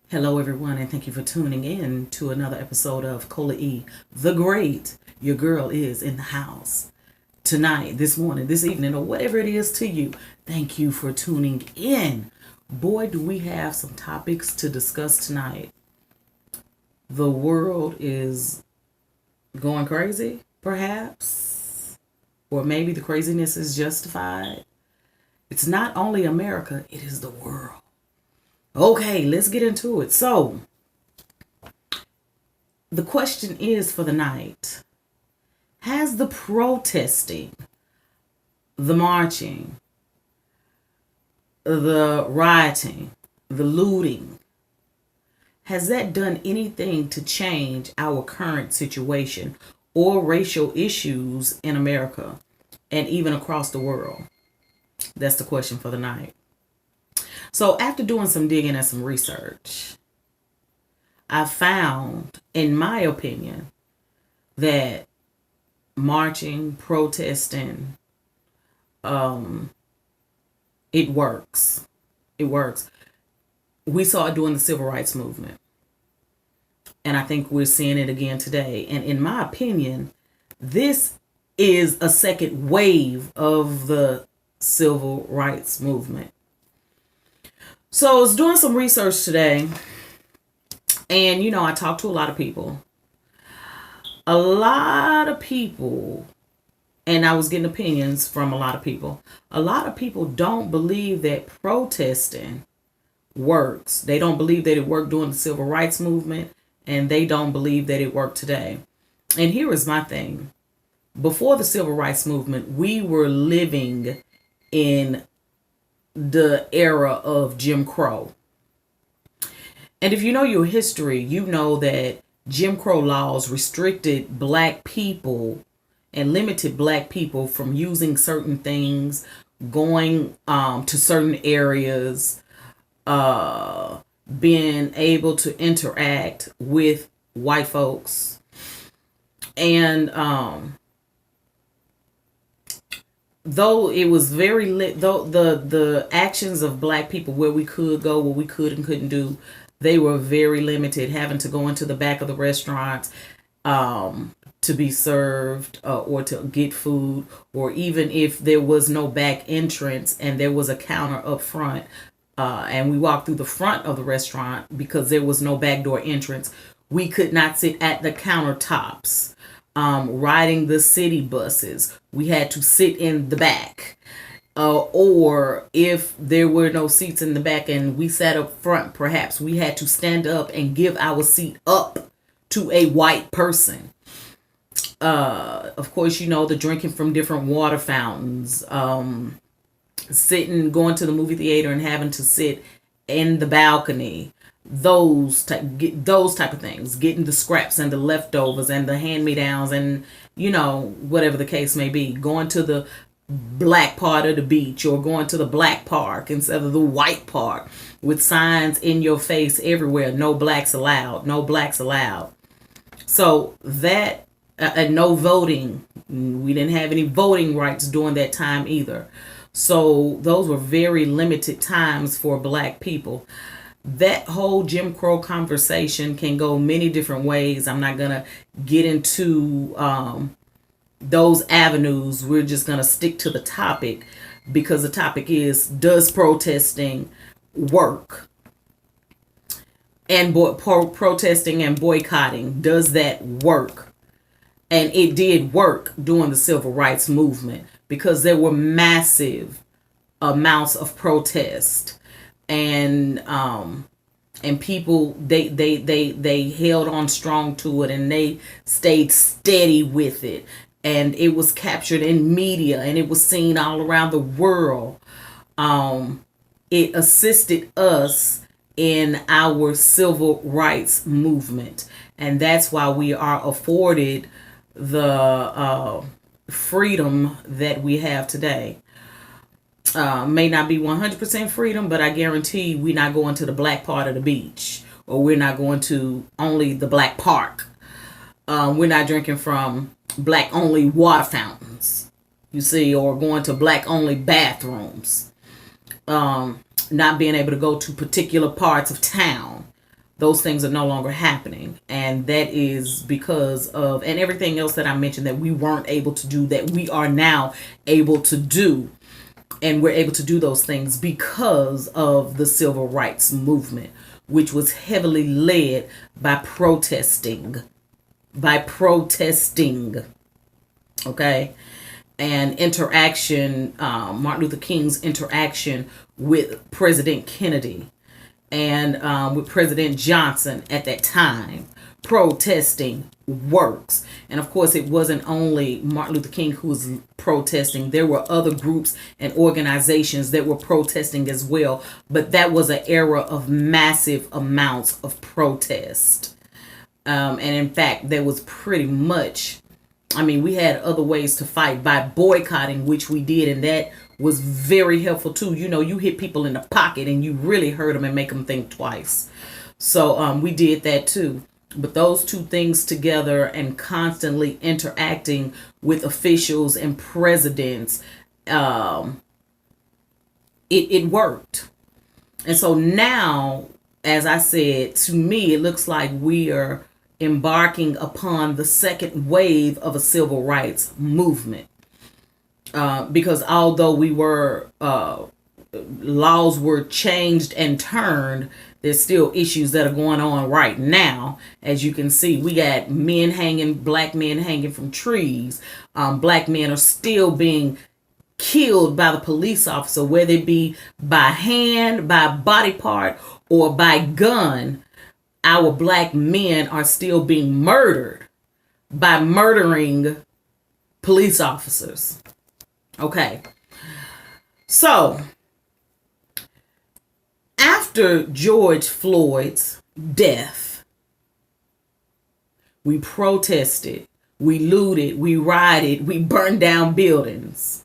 Hello, everyone, and thank you for tuning in to another episode of Cola E, the Great. Your girl is in the house tonight, this morning, this evening, or whatever it is to you. Thank you for tuning in. Boy, do we have some topics to discuss tonight. The world is going crazy, perhaps, or maybe the craziness is justified. It's not only America, it is the world. Okay, let's get into it. So, the question is for the night: has the protesting, the marching, the rioting, the looting, has that done anything to change our current situation or racial issues in America and even across the world? That's the question for the night. So, after doing some digging and some research, I found, in my opinion, that marching, protesting, it works. It works. We saw it during the civil rights movement, and I think we're seeing it again today. And in my opinion, this is a second wave of the civil rights movement. So I was doing some research today, and I talked to a lot of people. A lot of people, and I was getting opinions from a lot of people. A lot of people don't believe that protesting works. They don't believe that it worked during the civil rights movement, and they don't believe that it worked today. And here is my thing. Before the civil rights movement, we were living in the era of Jim Crow. And if you know your history, you know that Jim Crow laws restricted black people and limited black people from using certain things, going to certain areas, being able to interact with white folks. And though it was very lit, though the actions of black people, where we could go, what we could and couldn't do, they were very limited, having to go into the back of the restaurants to be served or to get food, or even if there was no back entrance and there was a counter up front, and we walked through the front of the restaurant because there was no back door entrance, we could not sit at the countertops. Riding the city buses, we had to sit in the back. Or if there were no seats in the back and we sat up front, perhaps we had to stand up and give our seat up to a white person. Of course, the drinking from different water fountains, going to the movie theater and having to sit in the balcony, those type of things, getting the scraps and the leftovers and the hand-me-downs, and whatever the case may be, going to the black part of the beach or going to the black park instead of the white park with signs in your face everywhere: no blacks allowed, no blacks allowed. So that and no voting. We didn't have any voting rights during that time either. So those were very limited times for black people. That whole Jim Crow conversation can go many different ways. I'm not going to get into those avenues. We're just going to stick to the topic, because the topic is, does protesting work? And protesting and boycotting, does that work? And it did work during the civil rights movement, because there were massive amounts of protest, and people, they held on strong to it, and they stayed steady with it, and it was captured in media, and it was seen all around the world. It assisted us in our civil rights movement, and that's why we are afforded the freedom that we have today. May not be 100% freedom, but I guarantee we're not going to the black part of the beach, or we're not going to only the black park. We're not drinking from black only water fountains, you see, or going to black only bathrooms. Not being able to go to particular parts of town. those things are no longer happening. And that is because of, and everything else that I mentioned that we weren't able to do, that we are now able to do. And we're able to do those things because of the civil rights movement, which was heavily led by protesting. By protesting. Okay? And interaction, Martin Luther King's interaction with President Kennedy and with President Johnson at that time. Protesting works. And of course, it wasn't only Martin Luther King who was protesting. There were other groups and organizations that were protesting as well. But that was an era of massive amounts of protest. And in fact, there was pretty much, I mean, we had other ways to fight by boycotting, which we did. And that was very helpful too. You know, you hit people in the pocket and you really hurt them and make them think twice. So we did that too. But those two things together and constantly interacting with officials and presidents, it worked. And so now, as I said, to me, it looks like we are embarking upon the second wave of a civil rights movement. Because although we were, laws were changed and turned, there's still issues that are going on right now. As you can see, we got men hanging, black men hanging from trees. Black men are still being killed by the police officer, whether it be by hand, by body part, or by gun. Our black men are still being murdered by murdering police officers. Okay. So, after George Floyd's death, we protested, we looted, we rioted, we burned down buildings.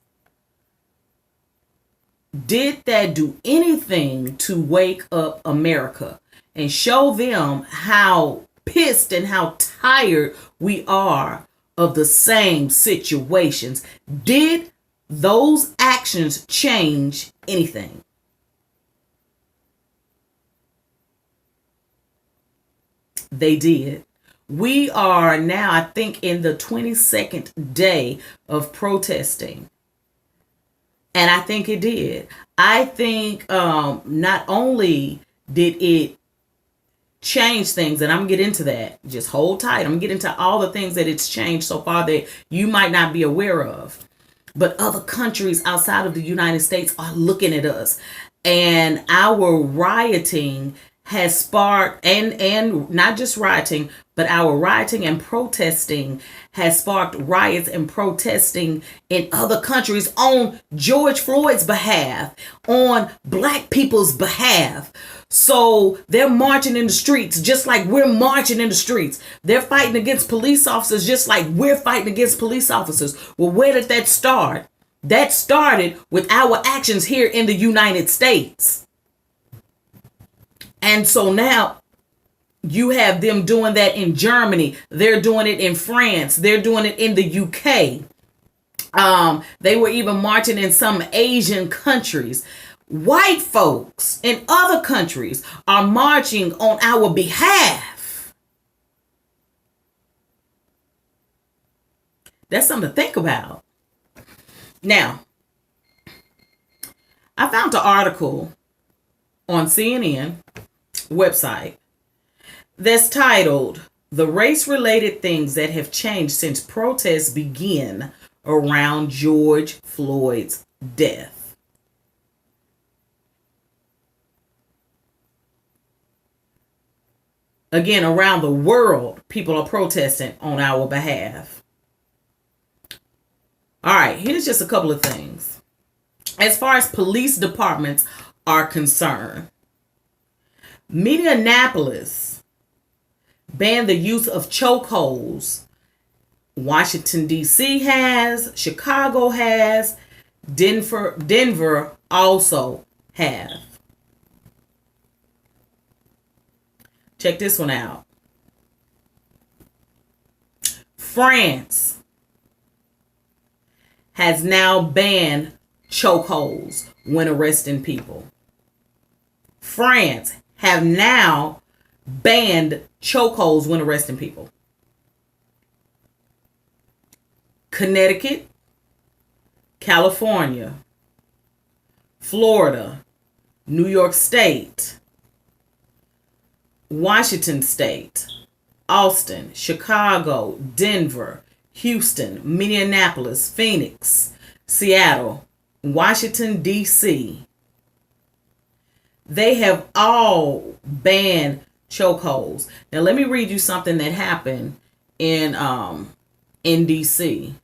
Did that do anything to wake up America and show them how pissed and how tired we are of the same situations? Did those actions change anything? They did. We are now, I think, in the 22nd day of protesting. And I think it did. I think not only did it change things, and I'm going to get into that. Just hold tight. I'm going to get into all the things that it's changed so far that you might not be aware of. But other countries outside of the United States are looking at us. And our rioting has sparked, and not just rioting, but our rioting and protesting has sparked riots and protesting in other countries on George Floyd's behalf, on black people's behalf. So they're marching in the streets just like we're marching in the streets. They're fighting against police officers just like we're fighting against police officers. Well, where did that start? That started with our actions here in the United States. And so now you have them doing that in Germany. They're doing it in France. They're doing it in the UK. They were even marching in some Asian countries. White folks in other countries are marching on our behalf. That's something to think about. Now, I found an article on CNN website that's titled "The Race-Related Things That Have Changed Since Protests Began Around George Floyd's Death." Again, around the world, people are protesting on our behalf. All right, here's just a couple of things. As far as police departments are concerned, Minneapolis banned the use of chokeholds. Washington, D.C. has, Chicago has, Denver also have. Check this one out. France has now banned chokeholds when arresting people. France have now banned chokeholds when arresting people. Connecticut, California, Florida, New York State, Washington State, Austin, Chicago, Denver, Houston, Minneapolis, Phoenix, Seattle, Washington, D.C. They have all banned chokeholds. Now let me read you something that happened in D.C.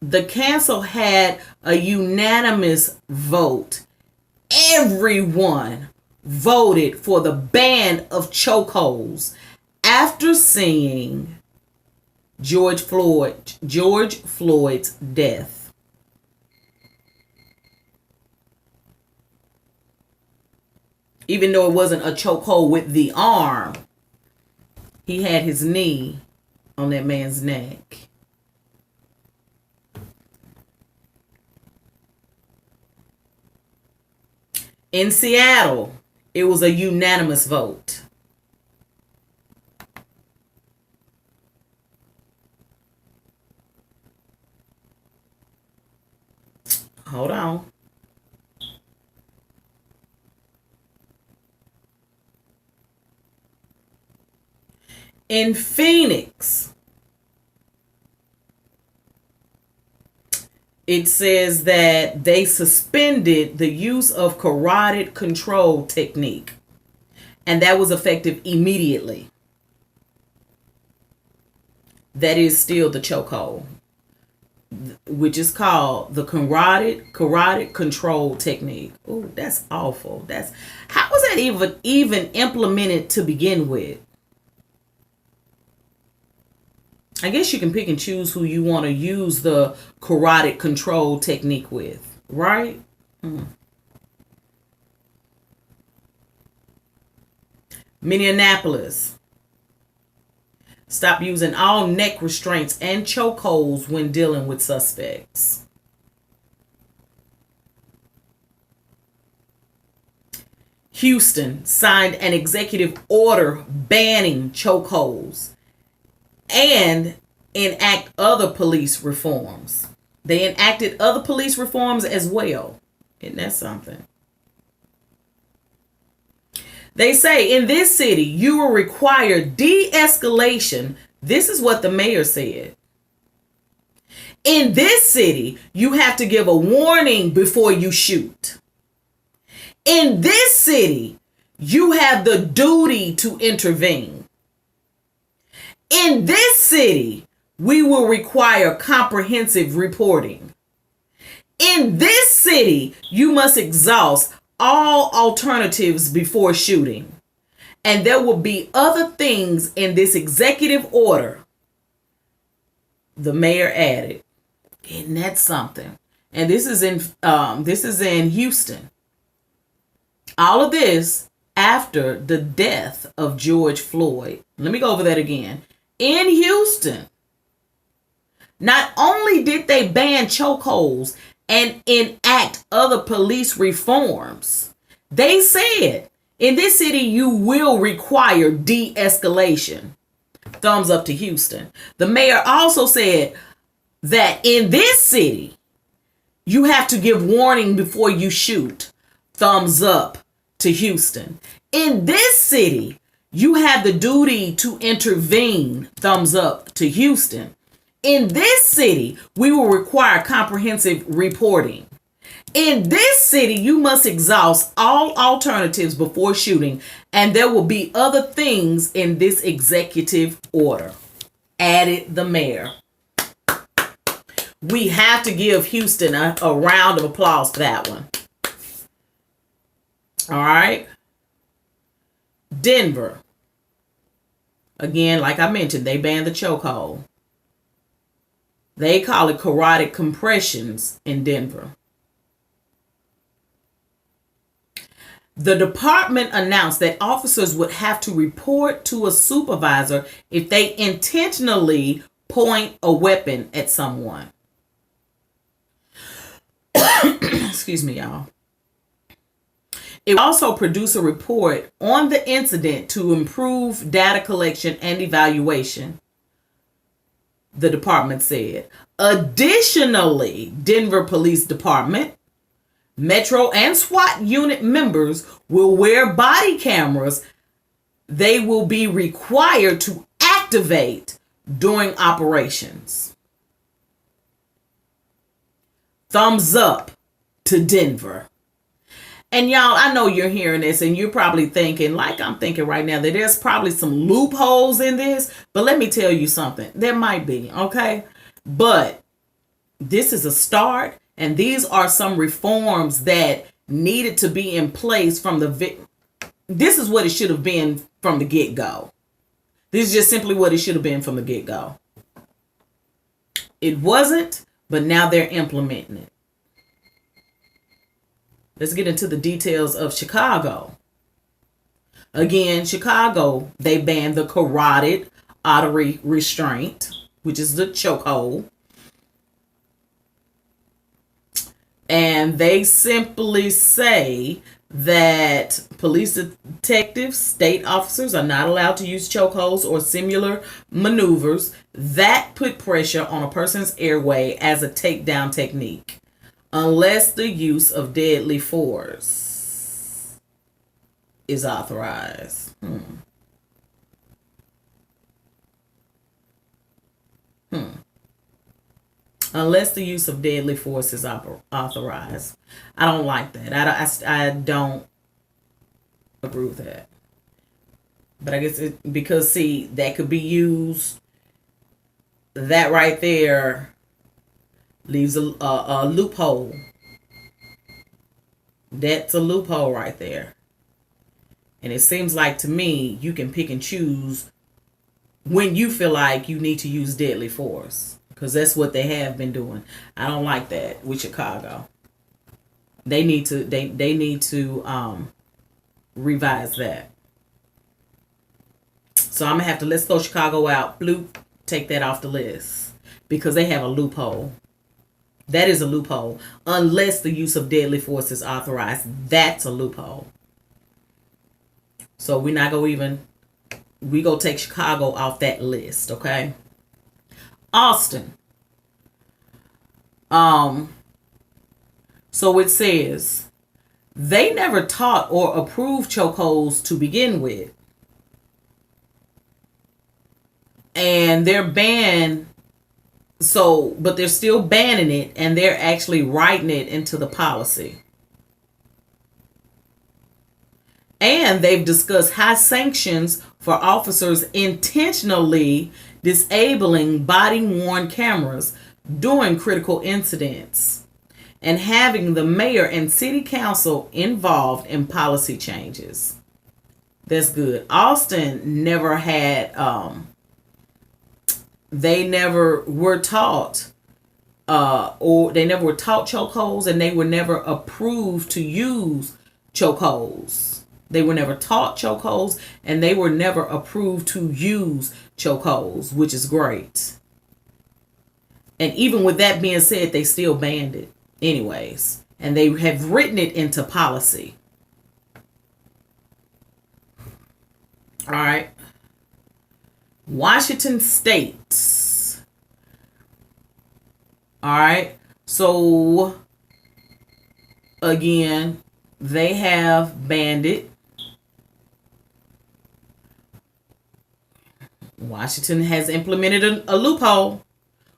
The council had a unanimous vote. Everyone voted for the ban of chokeholds after seeing George Floyd's death. Even though it wasn't a chokehold with the arm, he had his knee on that man's neck. In Seattle, it was a unanimous vote. Hold on. In Phoenix, it says that they suspended the use of carotid control technique, and that was effective immediately. That is still the chokehold, which is called the carotid control technique. Oh, that's awful. How was that even implemented to begin with? I guess you can pick and choose who you want to use the carotid control technique with, right? Minneapolis. Stop using all neck restraints and chokeholds when dealing with suspects. Houston signed an executive order banning chokeholds and enact other police reforms. They enacted other police reforms as well. Isn't that something? They say in this city, you will require de-escalation. This is what the mayor said. In this city, you have to give a warning before you shoot. In this city, you have the duty to intervene. In this city, we will require comprehensive reporting. In this city, you must exhaust all alternatives before shooting. And there will be other things in this executive order, the mayor added. Isn't that something? And this is in Houston. All of this after the death of George Floyd. Let me go over that again. In Houston, not only did they ban chokeholds and enact other police reforms, they said in this city you will require de-escalation. Thumbs up to Houston. The mayor also said that in this city you have to give warning before you shoot. Thumbs up to Houston. In this city, you have the duty to intervene. Thumbs up to Houston. In this city, we will require comprehensive reporting. In this city, you must exhaust all alternatives before shooting, and there will be other things in this executive order, added the mayor. We have to give Houston a round of applause for that one. All right. Denver. Again, like I mentioned, they banned the chokehold. They call it carotid compressions in Denver. The department announced that officers would have to report to a supervisor if they intentionally point a weapon at someone. Excuse me, y'all. It will also produce a report on the incident to improve data collection and evaluation, the department said. Additionally, Denver Police Department, Metro, and SWAT unit members will wear body cameras they will be required to activate during operations. Thumbs up to Denver. And y'all, I know you're hearing this and you're probably thinking, like I'm thinking right now, that there's probably some loopholes in this. But let me tell you something. There might be, okay? But this is a start. And these are some reforms that needed to be in place from this is what it should have been from the get-go. This is just simply what it should have been from the get-go. It wasn't, but now they're implementing it. Let's get into the details of Chicago. Again, Chicago, they banned the carotid artery restraint, which is the chokehold. And they simply say that police detectives, state officers are not allowed to use chokeholds or similar maneuvers that put pressure on a person's airway as a takedown technique, unless the use of deadly force is authorized. Unless the use of deadly force is authorized. I don't like that. I don't agree with that. But I guess because, see, that could be used. That right there leaves a loophole. That's a loophole right there. And it seems like to me, you can pick and choose when you feel like you need to use deadly force. Because that's what they have been doing. I don't like that with Chicago. They need to revise that. So I'm gonna have to, let's throw Chicago out. Bloop, take that off the list. Because they have a loophole. That is a loophole. Unless the use of deadly force is authorized. That's a loophole. So we're not gonna take Chicago off that list, okay? Austin. So it says they never taught or approved chokeholds to begin with. And they're banned. But they're still banning it, and they're actually writing it into the policy. And they've discussed high sanctions for officers intentionally disabling body-worn cameras during critical incidents, and having the mayor and city council involved in policy changes. That's good. Austin never had, they never were taught, or they never were taught chokeholds, and they were never approved to use chokeholds. They were never taught chokeholds, and they were never approved to use chokeholds, which is great. And even with that being said, they still banned it anyways. And they have written it into policy. All right. Washington State. All right. So, again, they have banned it. Washington has implemented a loophole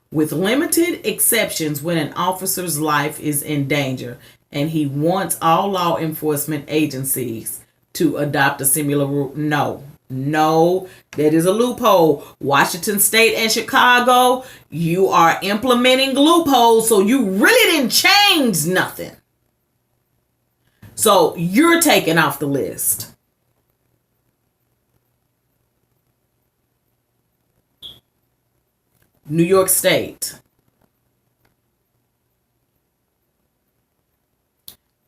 with limited exceptions when an officer's life is in danger, and he wants all law enforcement agencies to adopt a similar rule. No, that is a loophole. Washington State and Chicago, you are implementing loopholes, so you really didn't change nothing. So you're taken off the list. New York State.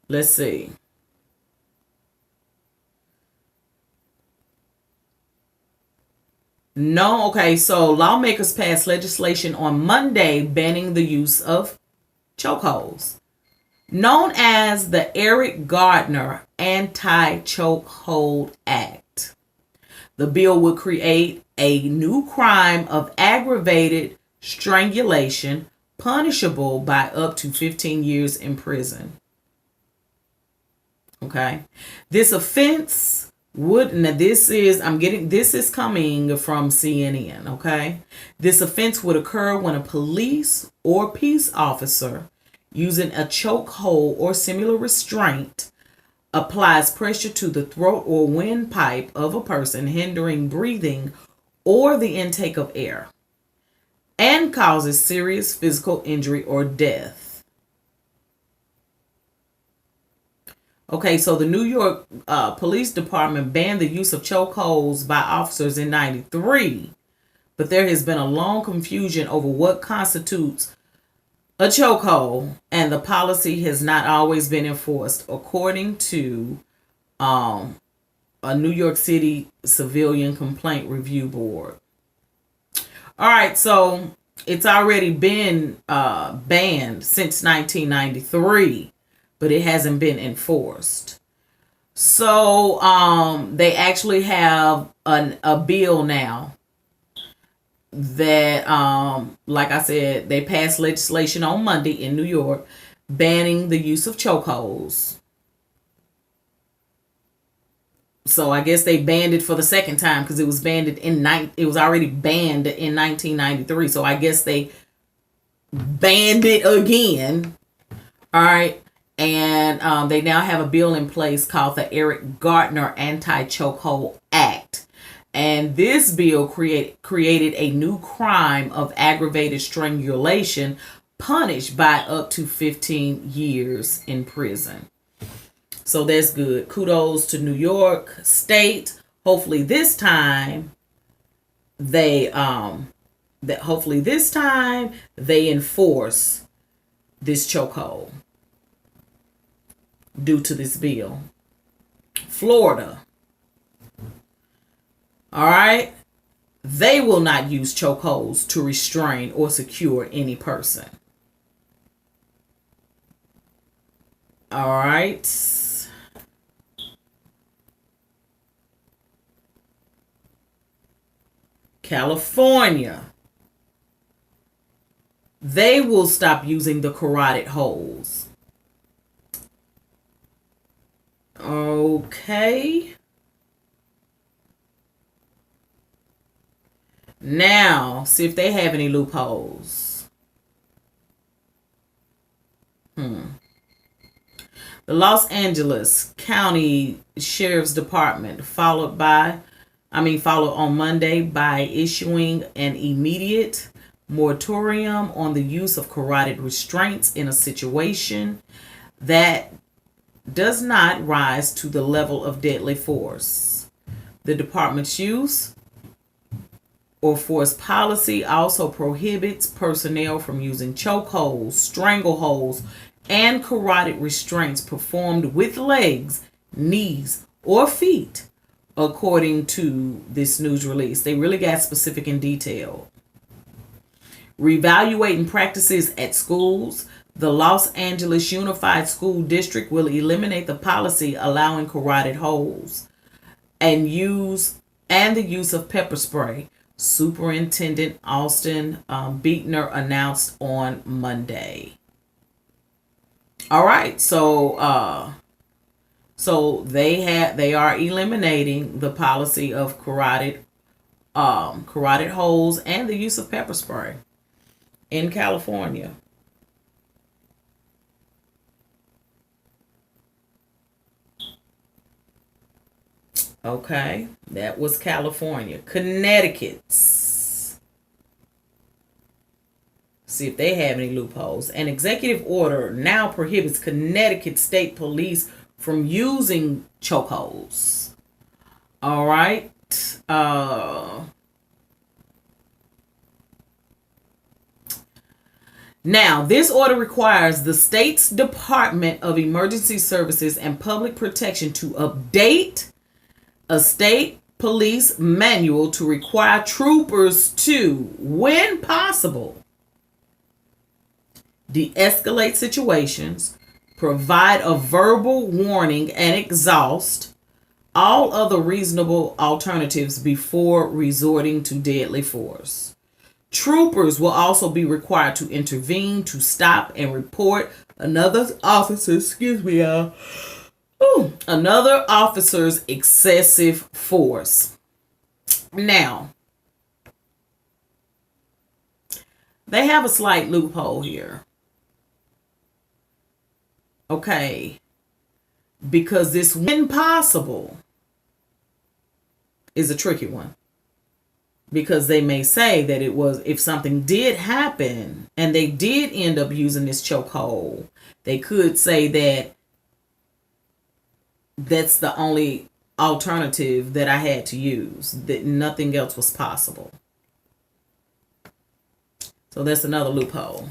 Let's see. No, okay, so lawmakers passed legislation on Monday banning the use of chokeholds. known as the Eric Gardner Anti-Chokehold Act. The bill would create a new crime of aggravated strangulation, punishable by up to 15 years in prison. Okay. This offense would, now this is, this is coming from CNN, okay? This offense would occur when a police or peace officer using a chokehold or similar restraint applies pressure to the throat or windpipe of a person, hindering breathing or the intake of air, and causes serious physical injury or death. Okay, so the New York Police Department banned the use of chokeholds by officers in 93, but there has been a long confusion over what constitutes a chokehold, and the policy has not always been enforced, according to a New York City Civilian Complaint Review Board. All right, so it's already been banned since 1993, but it hasn't been enforced. So they actually have a bill now that, like I said, they passed legislation on Monday in New York banning the use of chokeholds. So I guess they banned it for the second time because it was banned it was already banned in 1993. So I guess they banned it again. All right. And they now have a bill in place called the Eric Gardner Anti-Chokehold Act. And this bill created a new crime of aggravated strangulation, punished by up to 15 years in prison. So that's good. Kudos to New York State. Hopefully this time they enforce this chokehold due to this bill. Florida. All right. They will not use chokeholds to restrain or secure any person. All right. California. They will stop using the carotid holes. Okay. Now, see if they have any loopholes. The Los Angeles County Sheriff's Department followed on Monday by issuing an immediate moratorium on the use of carotid restraints in a situation that does not rise to the level of deadly force. The department's use or force policy also prohibits personnel from using chokeholds, strangleholds, and carotid restraints performed with legs, knees, or feet, according to this news release. They really got specific and detailed. Reevaluating practices at schools. The Los Angeles Unified School District will eliminate the policy allowing carotid holes and the use of pepper spray. Superintendent Austin Beatner announced on Monday. All right, so they are eliminating the policy of carotid holes and the use of pepper spray in California. Okay, that was California. Connecticut. See if they have any loopholes. An executive order now prohibits Connecticut State Police from using chokeholds. All right. Now, this order requires the state's Department of Emergency Services and Public Protection to update a state police manual to require troopers to, when possible, de-escalate situations, provide a verbal warning, and exhaust all other reasonable alternatives before resorting to deadly force. Troopers will also be required to intervene to stop and report another officer's excessive force. Now, they have a slight loophole here. Okay. Because this when possible is a tricky one. Because they may say that it was, if something did happen and they did end up using this chokehold, they could say that that's the only alternative that I had to use, that nothing else was possible. So that's another loophole.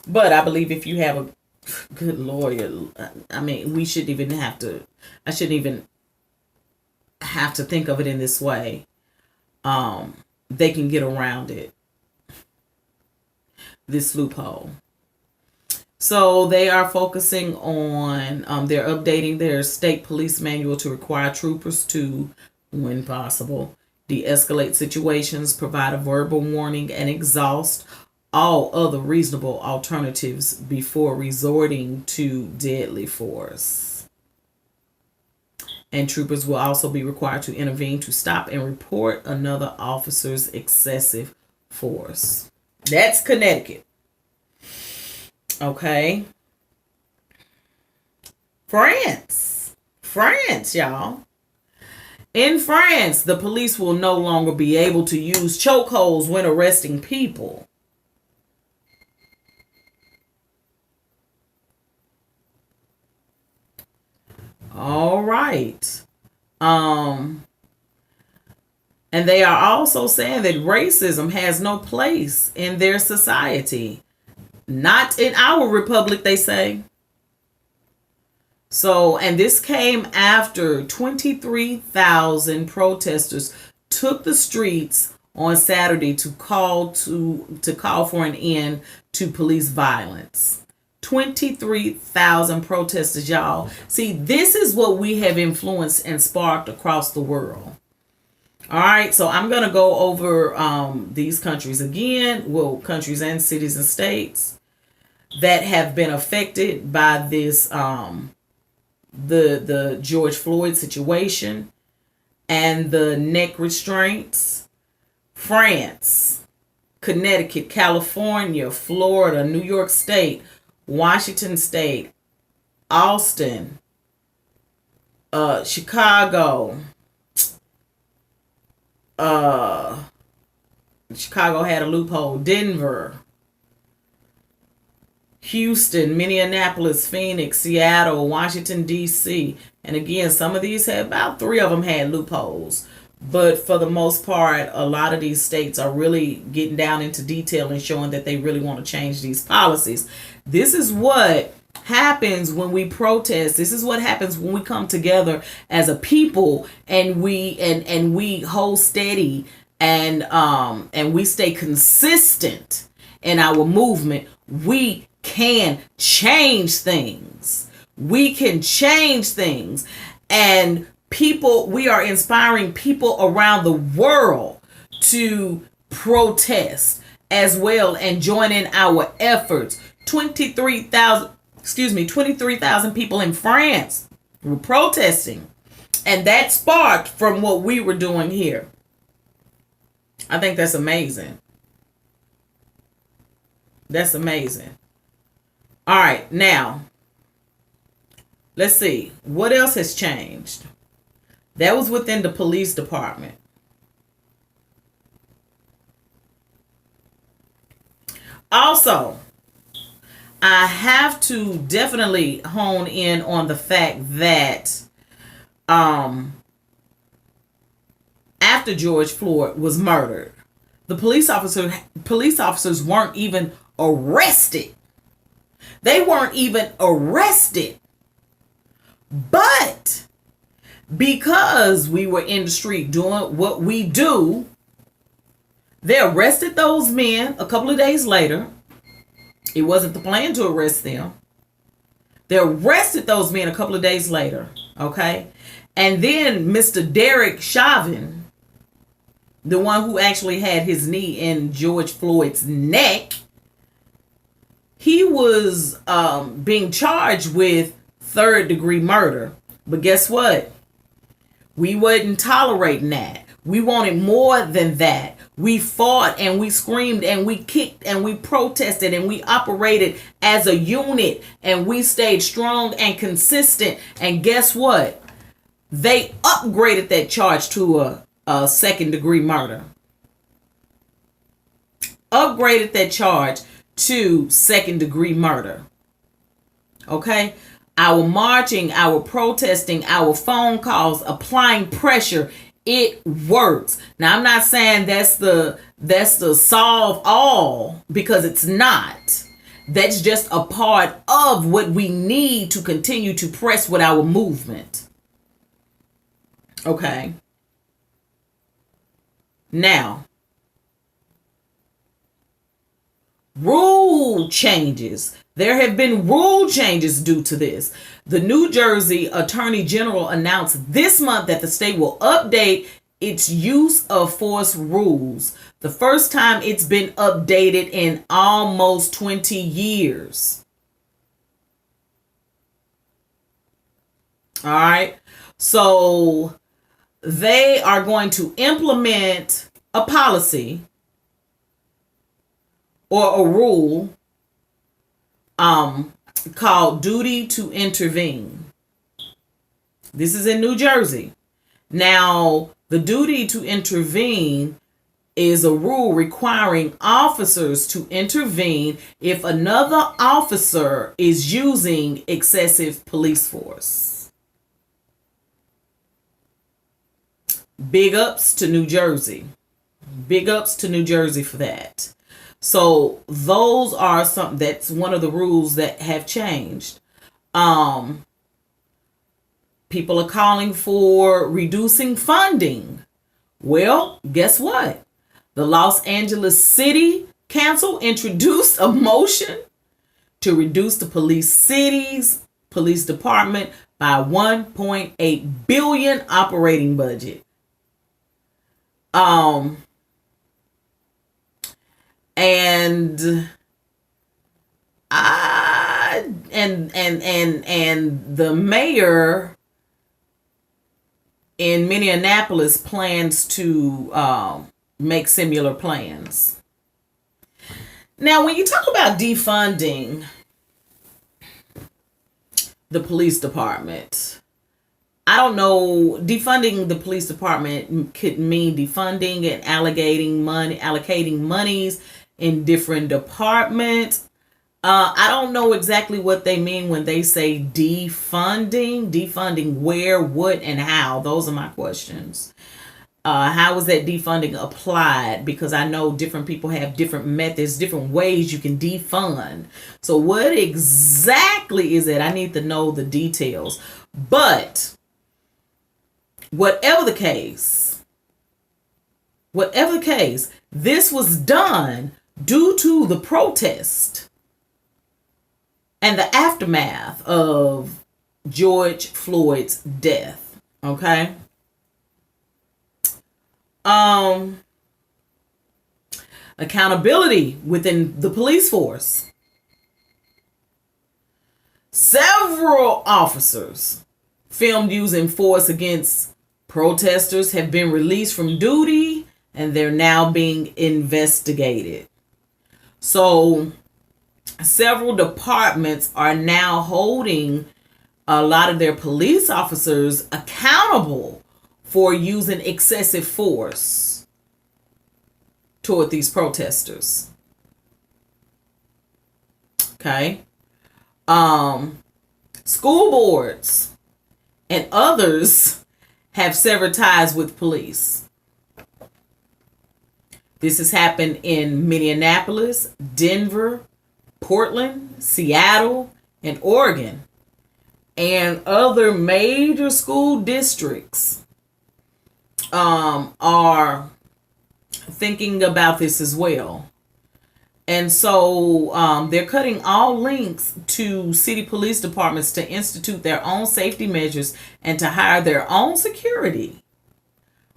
But I believe if you have a good lawyer, I mean, I shouldn't even have to think of it in this way. They can get around it. This loophole. So they are focusing on, they're updating their state police manual to require troopers to, when possible, de-escalate situations, provide a verbal warning, and exhaust all other reasonable alternatives before resorting to deadly force. And troopers will also be required to intervene to stop and report another officer's excessive force. That's Connecticut. Okay. France, y'all. In France, the police will no longer be able to use chokeholds when arresting people. All right. And they are also saying that racism has no place in their society. Not in our republic, they say. So, and this came after 23,000 protesters took the streets on Saturday to call for an end to police violence. 23,000 protesters, y'all. See, this is what we have influenced and sparked across the world. All right, so I'm going to go over these countries again. Well, countries and cities and states that have been affected by this, the George Floyd situation and the neck restraints. France, Connecticut, California, Florida, New York State, Washington State, Austin, Chicago. Chicago had a loophole. Denver, Houston, Minneapolis, Phoenix, Seattle, Washington, D.C. And again, some of these had, about 3 of them had loopholes. But for the most part, a lot of these states are really getting down into detail and showing that they really want to change these policies. This is what happens when we protest. This is what happens when we come together as a people and we hold steady and we stay consistent in our movement. We can change things. We can change things. And people, we are inspiring people around the world to protest as well and join in our efforts. 23,000 people in France were protesting. And that sparked from what we were doing here. I think that's amazing. That's amazing. All right, now, let's see. What else has changed? That was within the police department. Also, I have to definitely hone in on the fact that after George Floyd was murdered, the police officers weren't even arrested. They weren't even arrested. But because we were in the street doing what we do, they arrested those men a couple of days later. It wasn't the plan to arrest them. They arrested those men a couple of days later. Okay. And then Mr. Derek Chauvin, the one who actually had his knee in George Floyd's neck, he was being charged with third-degree murder. But guess what? We wasn't tolerating that. We wanted more than that. We fought and we screamed and we kicked and we protested and we operated as a unit and we stayed strong and consistent. And guess what? They upgraded that charge to a second-degree murder. Upgraded that charge to second-degree murder. Okay? Our marching, our protesting, our phone calls, applying pressure, it works. Now, I'm not saying that's the solve all, because it's not. That's just a part of what we need to continue to press with our movement. Okay. Now, rule changes. There have been rule changes due to this. The New Jersey Attorney General announced this month that the state will update its use of force rules. The first time it's been updated in almost 20 years. All right. So they are going to implement a policy or a rule called duty to intervene. This is in New Jersey. Now, the duty to intervene is a rule requiring officers to intervene if another officer is using excessive police force. Big ups to New Jersey. Big ups to New Jersey for that. So those are that's one of the rules that have changed. People are calling for reducing funding. Well, guess what? The Los Angeles City Council introduced a motion to reduce the city's police department by $1.8 billion operating budget. And the mayor in Minneapolis plans to make similar plans. Now, when you talk about defunding the police department, I don't know, defunding the police department could mean defunding and allocating monies in different departments. I don't know exactly what they mean when they say defunding. Defunding where, what, and how? Those are my questions. How is that defunding applied? Because I know different people have different methods, different ways you can defund. So what exactly is it? I need to know the details. But whatever the case, this was done due to the protest and the aftermath of George Floyd's death. Okay. Accountability within the police force. Several officers filmed using force against protesters have been released from duty, and they're now being investigated. So several departments are now holding a lot of their police officers accountable for using excessive force toward these protesters. Okay. School boards and others have severed ties with police. This has happened in Minneapolis, Denver, Portland, Seattle, and Oregon, and other major school districts are thinking about this as well. And so they're cutting all links to city police departments to institute their own safety measures and to hire their own security.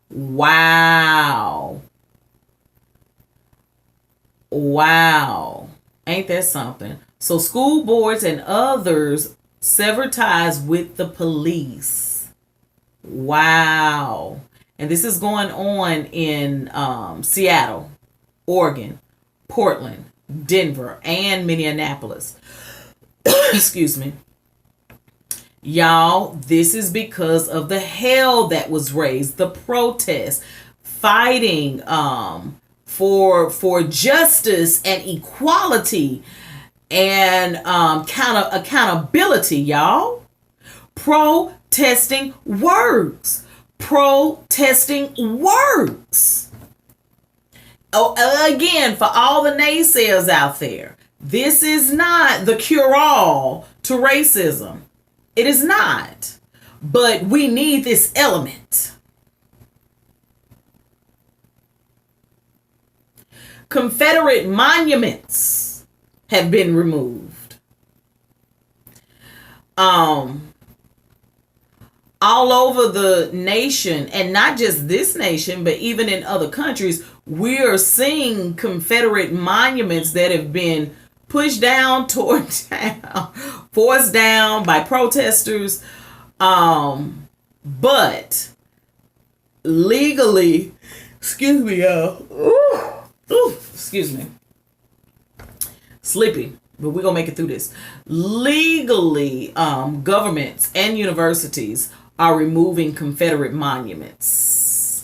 Wow. Wow. Ain't that something? So school boards and others sever ties with the police. Wow. And this is going on in Seattle, Oregon, Portland, Denver, and Minneapolis. Excuse me. Y'all, this is because of the hell that was raised, the protest, fighting for justice and equality and accountability, y'all. Protesting works. Protesting works. Oh, again, for all the naysayers out there, this is not the cure-all to racism. It is not. But we need this element. Confederate monuments have been removed. All over the nation, and not just this nation, but even in other countries, we are seeing Confederate monuments that have been pushed down, torn down, forced down by protesters. But legally, excuse me, y'all. Excuse me. Sleepy, but we're gonna make it through this. Legally, governments and universities are removing Confederate monuments.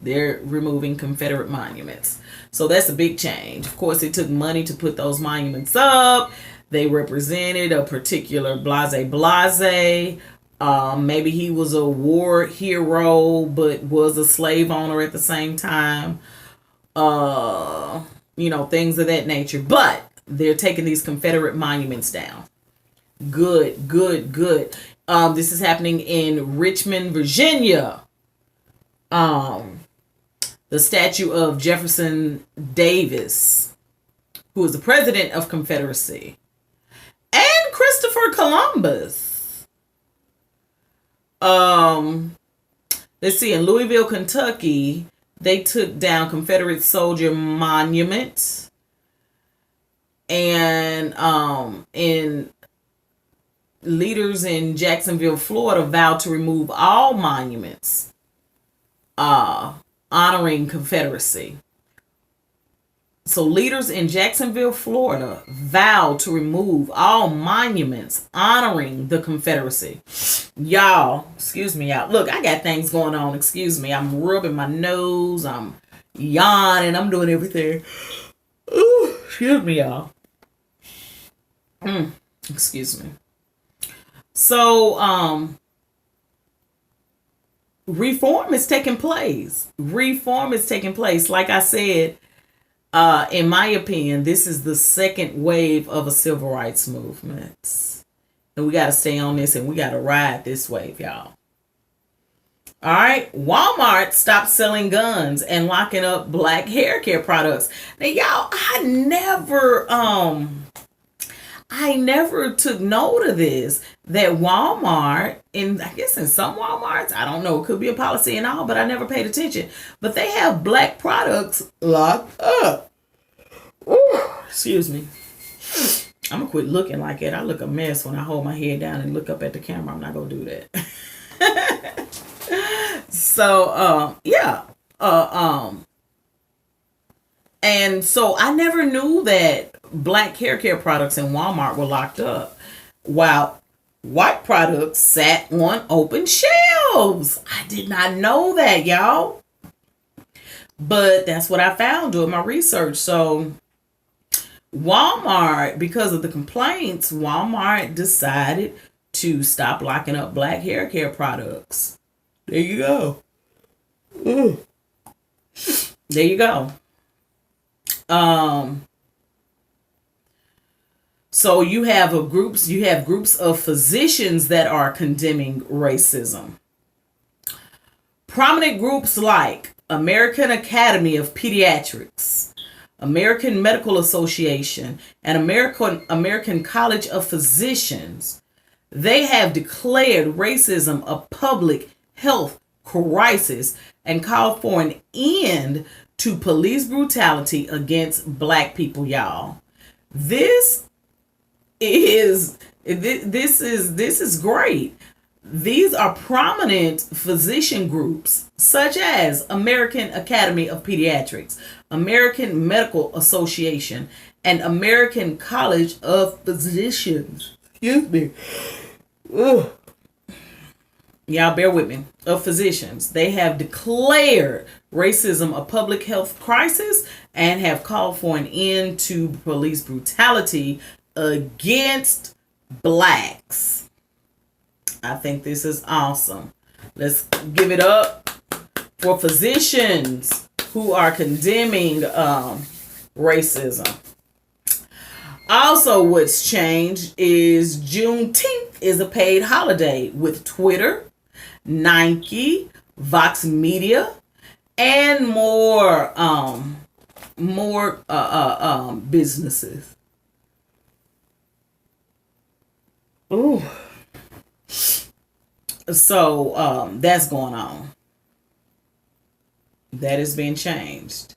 They're removing Confederate monuments. So that's a big change. Of course, it took money to put those monuments up. They represented a particular blase. Maybe he was a war hero, but was a slave owner at the same time. Things of that nature. But they're taking these Confederate monuments down. Good. This is happening in Richmond, Virginia. The statue of Jefferson Davis, who was the president of Confederacy, and Christopher Columbus. Let's see, in Louisville, Kentucky, they took down Confederate soldier monuments. And in leaders in Jacksonville, Florida, vowed to remove all monuments honoring Confederacy. So leaders in Jacksonville, Florida, vowed to remove all monuments honoring the Confederacy. Y'all, excuse me, y'all. Look, I got things going on. Excuse me. I'm rubbing my nose. I'm yawning. I'm doing everything. Ooh, excuse me, y'all. Excuse me. So, reform is taking place. Reform is taking place. Like I said, in my opinion, this is the second wave of a civil rights movement. And we got to stay on this and we got to ride this wave, y'all. All right. Walmart stopped selling guns and locking up black hair care products. Now, y'all, I never took note of this, that Walmart, I guess in some Walmarts, I don't know, it could be a policy and all, but I never paid attention. But they have black products locked up. Ooh, excuse me. I'm going to quit looking like that. I look a mess when I hold my head down and look up at the camera. I'm not going to do that. So, yeah. And so I never knew that black hair care products in Walmart were locked up, while white products sat on open shelves. I did not know that, y'all. But that's what I found doing my research. So Walmart, because of the complaints, Walmart decided to stop locking up black hair care products. There you go. Ooh. There you go. So you have groups of physicians that are condemning racism. Prominent groups like American Academy of Pediatrics, American Medical Association, and American College of Physicians, they have declared racism a public health crisis and called for an end to police brutality against black people, y'all. This is great. These are prominent physician groups such as American Academy of Pediatrics, American Medical Association, and American College of Physicians. Excuse me. Ugh. Y'all bear with me. Of physicians. They have declared racism a public health crisis and have called for an end to police brutality against blacks. I think this is awesome. Let's give it up for physicians who are condemning racism. Also, what's changed is Juneteenth is a paid holiday with Twitter, Nike, Vox Media, and more businesses. Ooh. So that's going on. That has been changed.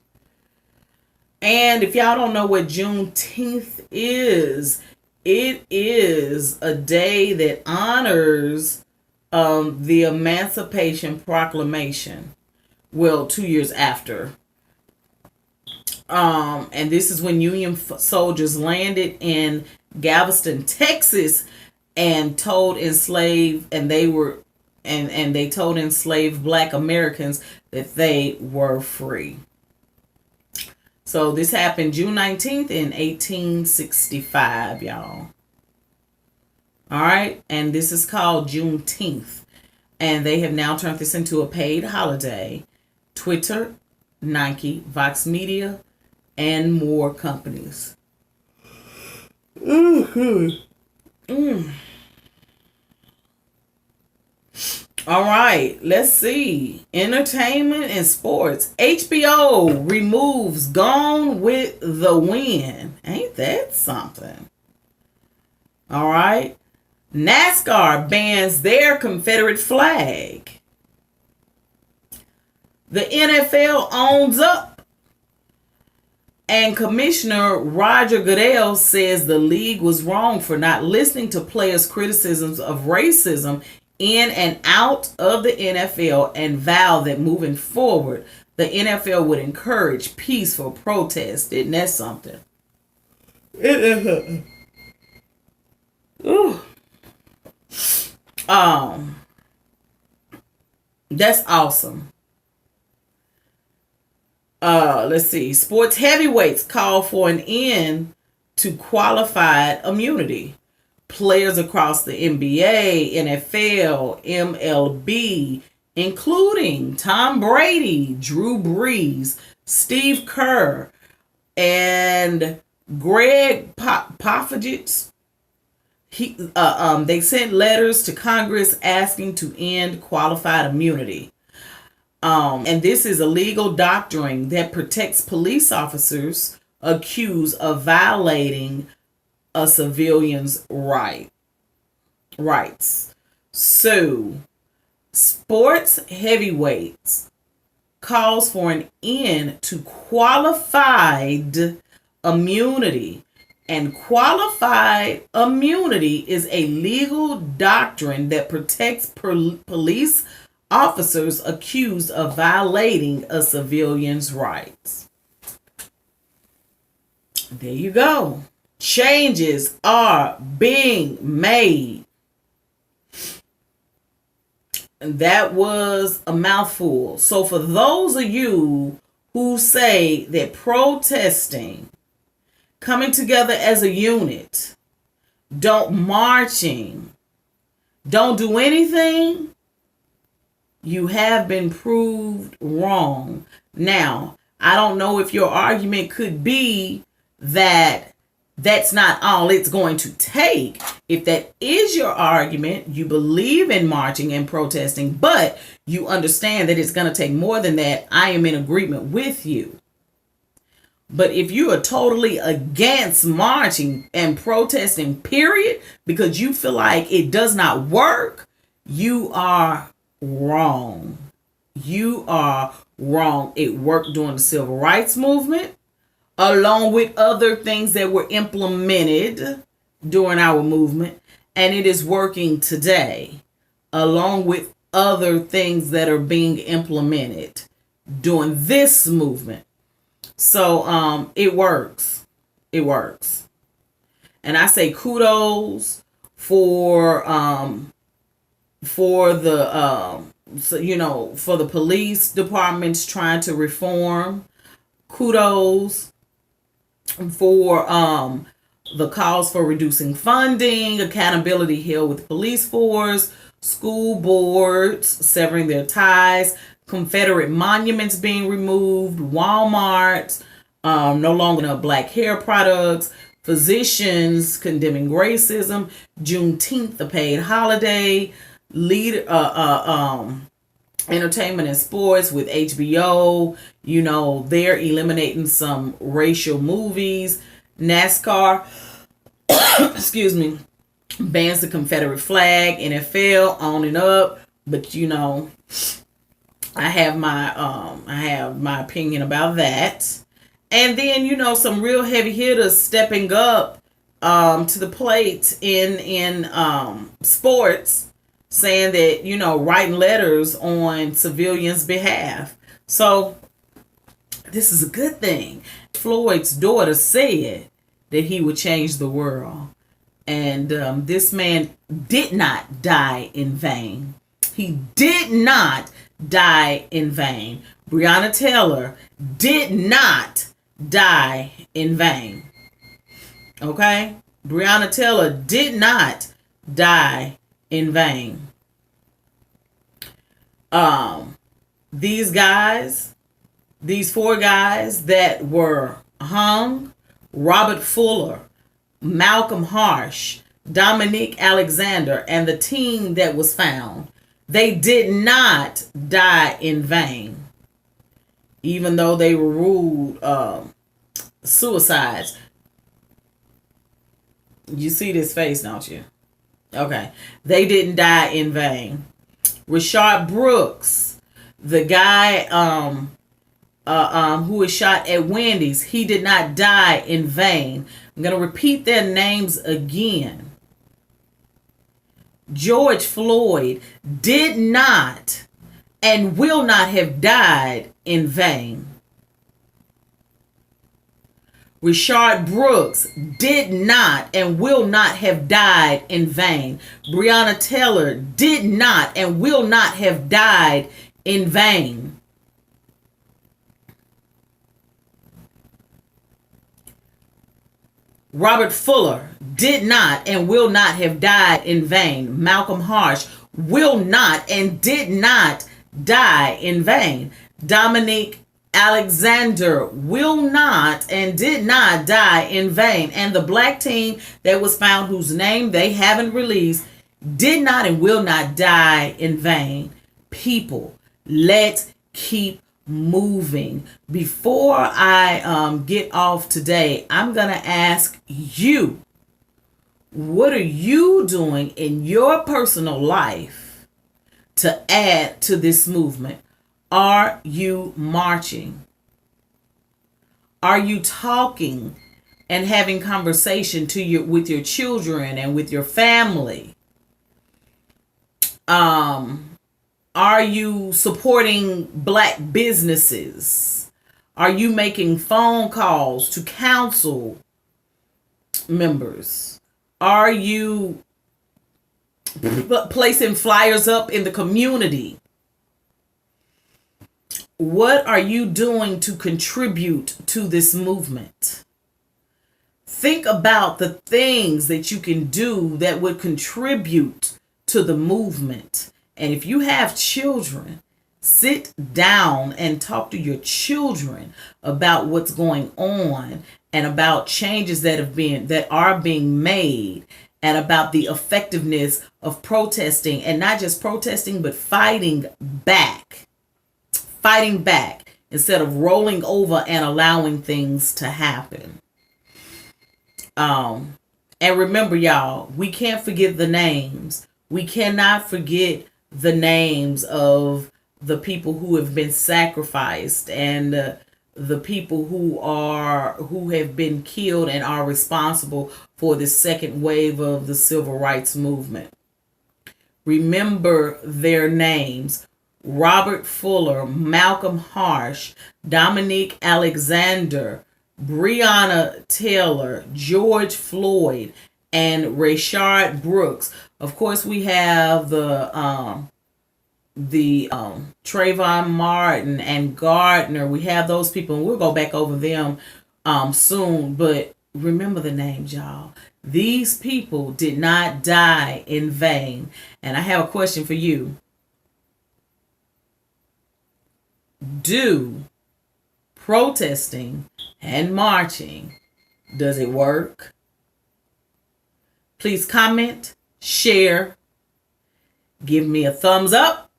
And if y'all don't know what Juneteenth is, it is a day that honors the Emancipation Proclamation. Well, 2 years after. And this is when Union soldiers landed in Galveston, Texas, and told enslaved they told enslaved black Americans that they were free. So this happened June 19th in 1865, y'all. All right, and this is called Juneteenth, and they have now turned this into a paid holiday. Twitter, Nike, Vox Media, and more companies. All right, let's see. Entertainment and sports. HBO removes Gone with the Wind. Ain't that something? All right. NASCAR bans their Confederate flag. The NFL owns up. And Commissioner Roger Goodell says the league was wrong for not listening to players' criticisms of racism in and out of the NFL and vowed that moving forward, the NFL would encourage peaceful protest. Isn't that something? Ooh. That's awesome. Let's see. Sports heavyweights call for an end to qualified immunity. Players across the NBA, NFL, MLB, including Tom Brady, Drew Brees, Steve Kerr, and Greg Popovich, they sent letters to Congress asking to end qualified immunity. And this is a legal doctrine that protects police officers accused of violating a civilian's rights. So, sports heavyweights calls for an end to qualified immunity. And qualified immunity is a legal doctrine that protects police officers accused of violating a civilian's rights. There you go. Changes are being made. And that was a mouthful. So for those of you who say that protesting, coming together as a unit, marching, don't do anything, you have been proved wrong. Now, I don't know if your argument could be that that's not all it's going to take. If that is your argument, you believe in marching and protesting, but you understand that it's going to take more than that, I am in agreement with you. But if you are totally against marching and protesting, period, because you feel like it does not work, you are wrong. You are wrong. It worked during the civil rights movement, along with other things that were implemented during our movement, and it is working today, along with other things that are being implemented during this movement. So it works. It works. And I say kudos for the for the police departments trying to reform. Kudos for the calls for reducing funding, accountability held with police force, school boards severing their ties, Confederate monuments being removed, Walmart no longer black hair products, physicians condemning racism, Juneteenth, the paid holiday, entertainment and sports with HBO. They're eliminating some racial movies. NASCAR, excuse me, bans the Confederate flag. NFL on and up, but I have my opinion about that. And then some real heavy hitters stepping up to the plate in sports, saying that writing letters on civilians' behalf. So this is a good thing. Floyd's daughter said that he would change the world, and this man did not die in vain. He did not die in vain. Breonna Taylor did not die in vain. Okay? Breonna Taylor did not die in vain. These four guys that were hung, Robert Fuller, Malcolm Harsh, Dominique Alexander, and the team that was found, they did not die in vain, even though they were ruled suicides. You see this face, don't you? Okay. They didn't die in vain. Rashard Brooks, the guy who was shot at Wendy's, he did not die in vain. I'm going to repeat their names again. George Floyd did not and will not have died in vain. Rashard Brooks did not and will not have died in vain. Breonna Taylor did not and will not have died in vain. Robert Fuller did not and will not have died in vain. Malcolm Harsh will not and did not die in vain. Dominique Alexander will not and did not die in vain. And the black teen that was found, whose name they haven't released, did not and will not die in vain. People, let's keep moving. Before I get off today, I'm going to ask you, what are you doing in your personal life to add to this movement? Are you marching? Are you talking and having conversation with your children and with your family? Are you supporting black businesses? Are you making phone calls to council members? Are you placing flyers up in the community? What are you doing to contribute to this movement? Think about the things that you can do that would contribute to the movement. And if you have children, sit down and talk to your children about what's going on and about changes that are being made, and about the effectiveness of protesting, and not just protesting, but fighting back. Fighting back. instead of rolling over and allowing things to happen. And remember, y'all, we can't forget the names. We cannot forget the names of the people who have been sacrificed, and the people who have been killed and are responsible for this second wave of the civil rights movement. Remember their names: Robert Fuller, Malcolm Harsh, Dominique Alexander, Breonna Taylor, George Floyd, and Rayshard Brooks. Of course, we have the Trayvon Martin and Gardner. We have those people, and we'll go back over them soon. But remember the names, y'all. These people did not die in vain. And I have a question for you. Do protesting and marching, does it work? Please comment, share, give me a thumbs up,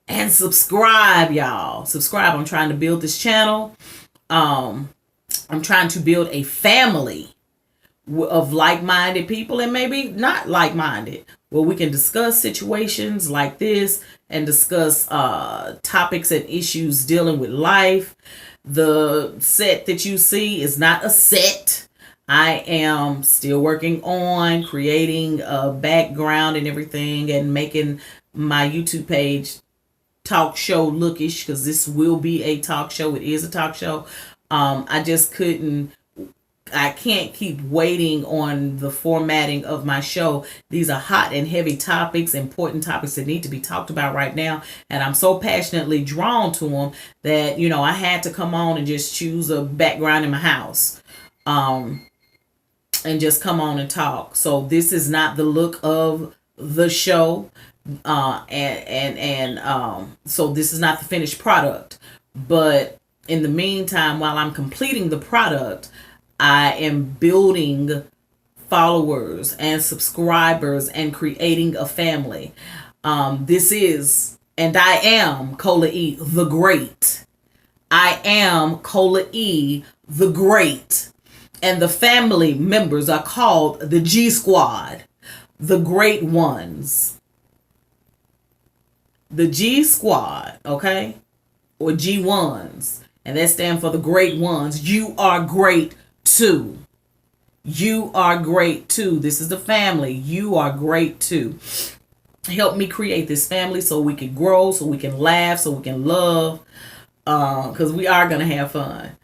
and subscribe, y'all. Subscribe. I'm trying to build this channel. I'm trying to build a family of like-minded people, and maybe not like-minded, where we can discuss situations like this and discuss topics and issues dealing with life. The set that you see is not a set. I am still working on creating a background and everything, and making my YouTube page talk show lookish, because this will be a talk show. It is a talk show. I can't keep waiting on the formatting of my show. These are hot and heavy topics, important topics that need to be talked about right now. And I'm so passionately drawn to them that, I had to come on and just choose a background in my house. And just come on and talk. So this is not the look of the show. So this is not the finished product. But in the meantime, while I'm completing the product, I am building followers and subscribers and creating a family. This is, and I am Cola E the Great. I am Cola E the Great. And the family members are called the G Squad, the Great Ones. The G Squad, okay? Or G1s. And that stands for the Great Ones. You are great too. You are great too. This is the family. You are great too. Help me create this family so we can grow, so we can laugh, so we can love. Because we are going to have fun.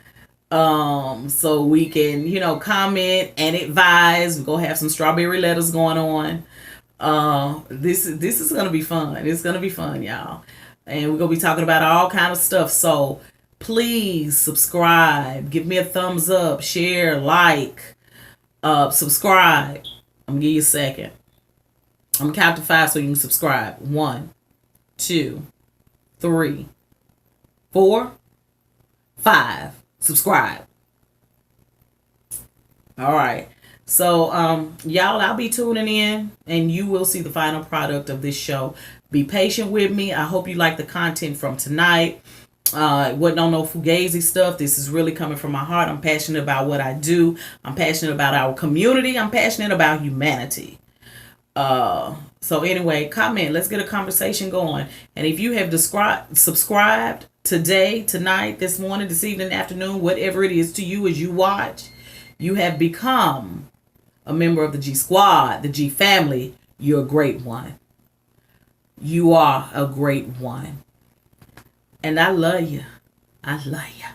So we can, comment and advise. We're going to have some strawberry letters going on. This is going to be fun. It's going to be fun, y'all. And we're going to be talking about all kind of stuff. So please subscribe. Give me a thumbs up. Share. Like. Subscribe. I'm going to give you a second. I'm going to count to 5 so you can subscribe. 1, 2, 3, 4, 5. Subscribe. All right. So, y'all, I'll be tuning in, and you will see the final product of this show. Be patient with me. I hope you like the content from tonight. It wasn't on no fugazi stuff. This is really coming from my heart. I'm passionate about what I do. I'm passionate about our community. I'm passionate about humanity. So anyway, comment. Let's get a conversation going. And if you have subscribed today, tonight, this morning, this evening, afternoon, whatever it is to you as you watch, you have become a member of the G Squad, the G family. You're a great one. You are a great one. And I love you. I love you.